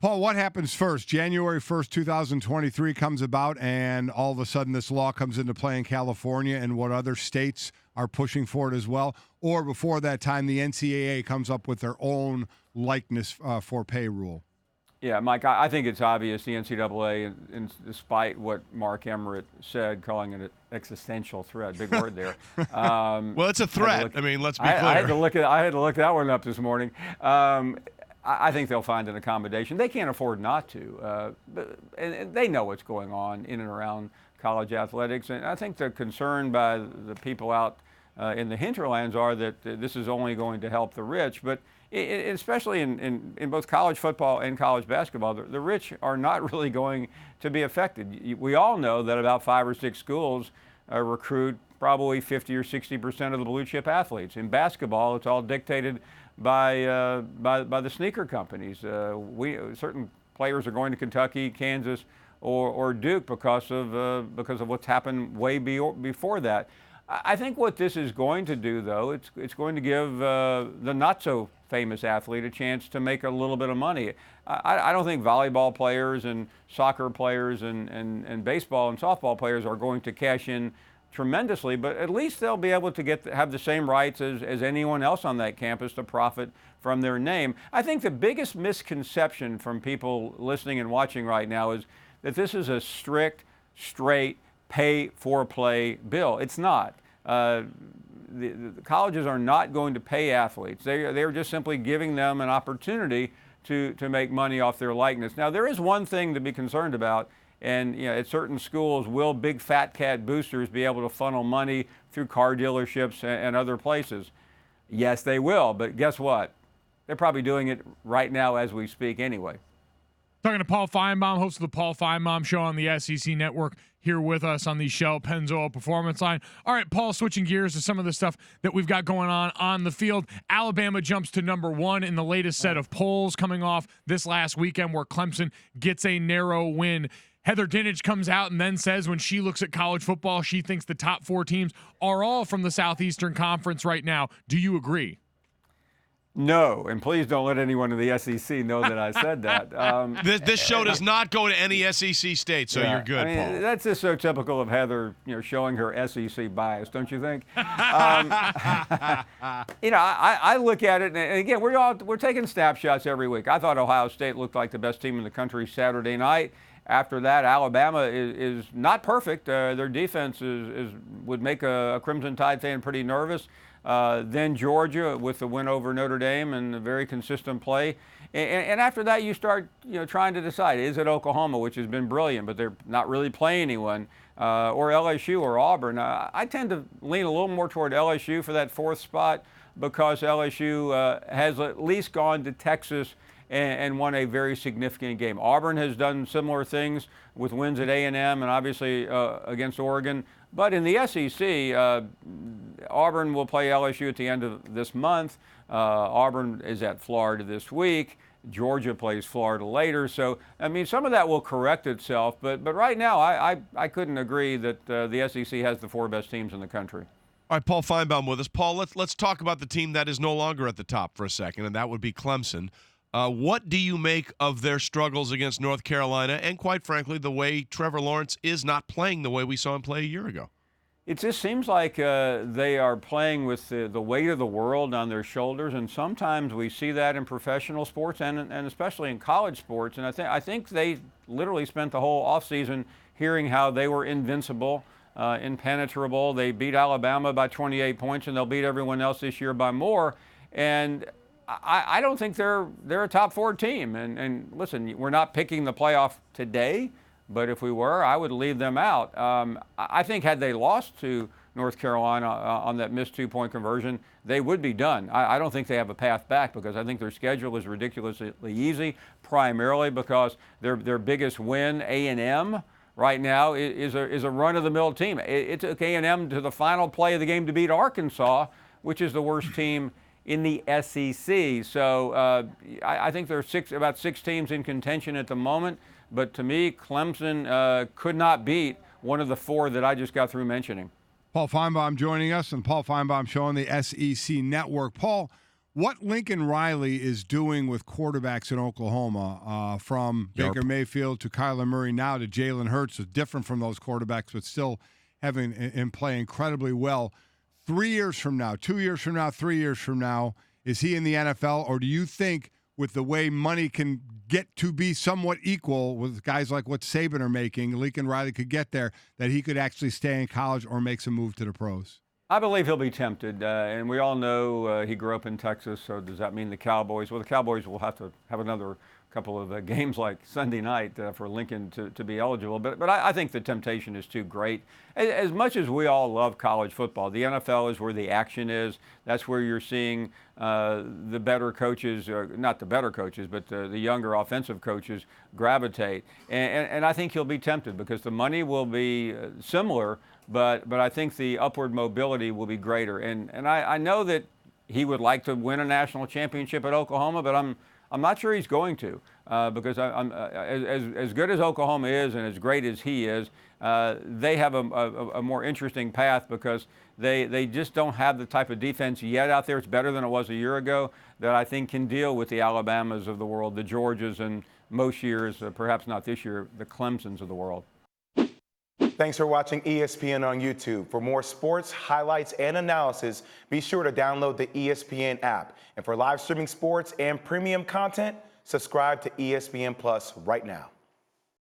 Paul, what happens first? January 1st, 2023 comes about, and all of a sudden this law comes into play in California, and what other states are pushing for it as well? Or before that time, the NCAA comes up with their own likeness for pay rule? Yeah, Mike, I think it's obvious the NCAA, and despite what Mark Emmert said, calling it an existential threat, big word there. Well, it's a threat. Let's be clear. I had to look that one up this morning. I think they'll find an accommodation. They can't afford not to. And they know what's going on in and around college athletics. And I think the concern by the people out in the hinterlands are that this is only going to help the rich. But especially in both college football and college basketball, the rich are not really going to be affected. We all know that about 5 or 6 schools recruit probably 50 or 60% of the blue chip athletes. In basketball, it's all dictated by the sneaker companies. Certain players are going to Kentucky, Kansas, or Duke because of what's happened way before that. I think what this is going to do, though, it's going to give the not so famous athlete a chance to make a little bit of money. I don't think volleyball players and soccer players and baseball and softball players are going to cash in tremendously, but at least they'll be able to have the same rights as anyone else on that campus to profit from their name. I think the biggest misconception from people listening and watching right now is that this is a strict, straight, pay-for-play bill. It's not. The colleges are not going to pay athletes. They're just simply giving them an opportunity to make money off their likeness. Now, there is one thing to be concerned about. And at certain schools, will big fat cat boosters be able to funnel money through car dealerships and other places? Yes, they will. But guess what? They're probably doing it right now as we speak anyway. Talking to Paul Finebaum, host of the Paul Finebaum Show on the SEC Network, here with us on the Shell Pennzoil Performance Line. All right, Paul, switching gears to some of the stuff that we've got going on the field. Alabama jumps to number 1 in the latest set of polls coming off this last weekend where Clemson gets a narrow win. Heather Dinich comes out and then says when she looks at college football, she thinks the top 4 teams are all from the Southeastern Conference right now. Do you agree? No, and please don't let anyone in the SEC know that I said that. This show does not go to any SEC state, so you're good, Paul. That's just so typical of Heather, showing her SEC bias, don't you think? I look at it, and again, we're taking snapshots every week. I thought Ohio State looked like the best team in the country Saturday night. After that, Alabama is not perfect. Their defense would make a Crimson Tide fan pretty nervous. Then Georgia with the win over Notre Dame and a very consistent play. And after that, you start trying to decide, is it Oklahoma, which has been brilliant, but they're not really playing anyone, or LSU or Auburn. I tend to lean a little more toward LSU for that 4th spot because LSU has at least gone to Texas and won a very significant game. Auburn has done similar things with wins at A&M and obviously against Oregon. But in the SEC, Auburn will play LSU at the end of this month. Auburn is at Florida this week. Georgia plays Florida later. So, some of that will correct itself. But right now, I couldn't agree that the SEC has the 4 best teams in the country. All right, Paul Finebaum with us. Paul, let's talk about the team that is no longer at the top for a second, and that would be Clemson. What do you make of their struggles against North Carolina and, quite frankly, the way Trevor Lawrence is not playing the way we saw him play a year ago? It just seems like they are playing with the weight of the world on their shoulders, and sometimes we see that in professional sports and especially in college sports. And I think they literally spent the whole offseason hearing how they were invincible, impenetrable. They beat Alabama by 28 points, and they'll beat everyone else this year by more. And I don't think they're a top 4 team. And listen, we're not picking the playoff today, but if we were, I would leave them out. I think had they lost to North Carolina on that missed 2-point conversion, they would be done. I don't think they have a path back because I think their schedule is ridiculously easy, primarily because their biggest win, A&M, right now is a run-of-the-mill team. It took A&M to the final play of the game to beat Arkansas, which is the worst team in the SEC. So I think there are about 6 teams in contention at the moment. But to me, Clemson could not beat one of the 4 that I just got through mentioning. Paul Finebaum joining us, and Paul Finebaum Show on the SEC Network. Paul, what Lincoln Riley is doing with quarterbacks in Oklahoma, from Baker Mayfield to Kyler Murray now to Jalen Hurts, is different from those quarterbacks, but still having and play incredibly well. 3 years from now, 2 years from now, 3 years from now, is he in the NFL, or do you think with the way money can get to be somewhat equal with guys like what Saban are making, Lincoln Riley could get there, that he could actually stay in college or make some move to the pros? I believe he'll be tempted, and we all know he grew up in Texas, so does that mean the Cowboys? Well, the Cowboys will have to have another couple of games like Sunday night for Lincoln to be eligible, but I think the temptation is too great. As much as we all love college football, the NFL is where the action is. That's where you're seeing the better coaches, not the better coaches, but the younger offensive coaches gravitate. And I think he'll be tempted because the money will be similar, but I think the upward mobility will be greater. And I know that he would like to win a national championship at Oklahoma, but I'm not sure he's going to, because as good as Oklahoma is and as great as he is, they have a more interesting path because they just don't have the type of defense yet out there. It's better than it was a year ago that I think can deal with the Alabamas of the world, the Georgias, and most years, perhaps not this year, the Clemsons of the world. Thanks for watching ESPN on YouTube. For more sports, highlights, and analysis, be sure to download the ESPN app. And for live streaming sports and premium content, subscribe to ESPN Plus right now.